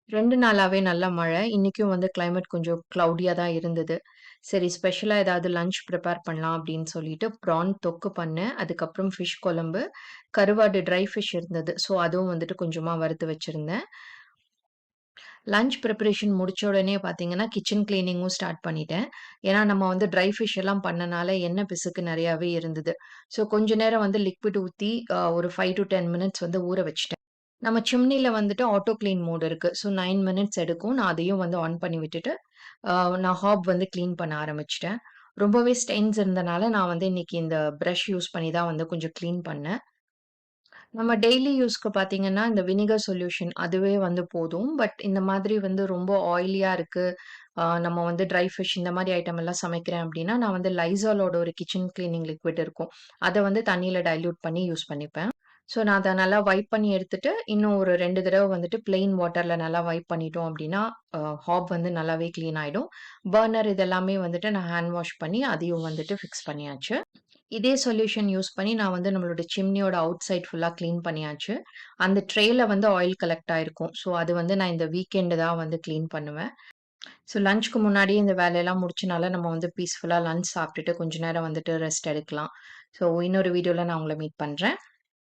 2 நாளாவே நல்ல மழை. இன்னைக்கும் வந்து கிளைமேட் கொஞ்சம் க்ளவுடியா தான் இருந்தது. சரி ஸ்பெஷலா ஏதாவது லஞ்ச் ப்ரிப்பேர் பண்ணலாம் அப்படின்னு சொல்லிட்டு ப்ரான் தொக்கு பண்ணேன். அதுக்கப்புறம் ஃபிஷ் குழம்பு, கருவாடு ட்ரை ஃபிஷ் இருந்தது. ஸோ அதுவும் வந்துட்டு கொஞ்சமா வறுத்து வச்சிருந்தேன். லஞ்ச் ப்ரிப்பரேஷன் முடிச்ச உடனே பார்த்தீங்கன்னா, கிச்சன் கிளீனிங்கும் ஸ்டார்ட் பண்ணிட்டேன். ஏன்னா நம்ம வந்து ட்ரை ஃபிஷ் எல்லாம் பண்ணனால எண்ணெய் பிசுக்கு நெறையாவே இருந்தது. ஸோ கொஞ்ச நேரம் வந்து லிக்விட் ஊத்தி ஒரு 5 டூ 10 மினிட்ஸ் வந்து ஊற வச்சுட்டேன். நம்ம சிம்னில வந்துட்டு ஆட்டோ கிளீன் மோட் இருக்கு. ஸோ 9 மினிட்ஸ் எடுக்கும். நான் அதையும் வந்து ஆன் பண்ணி விட்டுட்டு, அ நான் ஹாப் வந்து கிளீன் பண்ண ஆரம்பிச்சுட்டேன். ரொம்பவே ஸ்டெயின்ஸ் இருந்தனால, நான் வந்து இன்னைக்கு இந்த பிரஷ் யூஸ் பண்ணி தான் வந்து கொஞ்சம் கிளீன் பண்ணேன். நம்ம டெய்லி யூஸ்க்கு பார்த்தீங்கன்னா, இந்த வினிகர் சொல்யூஷன் அதுவே வந்து போதும். பட் இந்த மாதிரி வந்து ரொம்ப ஆயிலியா இருக்கு. நம்ம வந்து ட்ரை ஃபிஷ் இந்த மாரி ஐட்டம் எல்லாம் சமைக்கிறேன் அப்டின்னா, நான் வந்து லைசாலோட ஒரு கிச்சன் கிளீனிங் லிக்விட் இருக்கும். அத வந்து தண்ணீல டைல்யூட் பண்ணி யூஸ் பண்ணிப்பேன். ஸோ நான் அத நல்லா வைப் பண்ணி எடுத்துட்டு, இன்னும் ஒரு 2 தடவ வந்துட்டு பிளெயின் வாட்டர்ல நல்லா வைப் பண்ணிட்டோம் அப்டின்னா, ஹாப் வந்து நல்லாவே கிளீன் ஆயிடும். பர்னர் இதெல்லாமே வந்துட்டு நான் ஹேண்ட் வாஷ் பண்ணி அதையும் வந்துட்டு ஃபிக்ஸ் பண்ணியாச்சு. இதே சொல்யூஷன் யூஸ் பண்ணி நான் வந்து நம்மளோட சிம்னியோட அவுட் சைட் ஃபுல்லா கிளீன் பண்ணியாச்சு. அந்த ட்ரேல வந்து ஆயில் கலெக்ட் ஆயிருக்கும். ஸோ அது வந்து நான் இந்த வீக்கெண்ட் தான் வந்து கிளீன் பண்ணுவேன். ஸோ லஞ்ச்க்கு முன்னாடியே இந்த வேலையெல்லாம் முடிச்சனால நம்ம வந்து பீஸ்ஃபுல்லா லஞ்ச் சாப்ட்டுட்டு கொஞ்ச நேரம் வந்துட்டு ரெஸ்ட் எடுக்கலாம். ஸோ இன்னொரு வீடியோல நான் உங்கள மீட் பண்றேன்.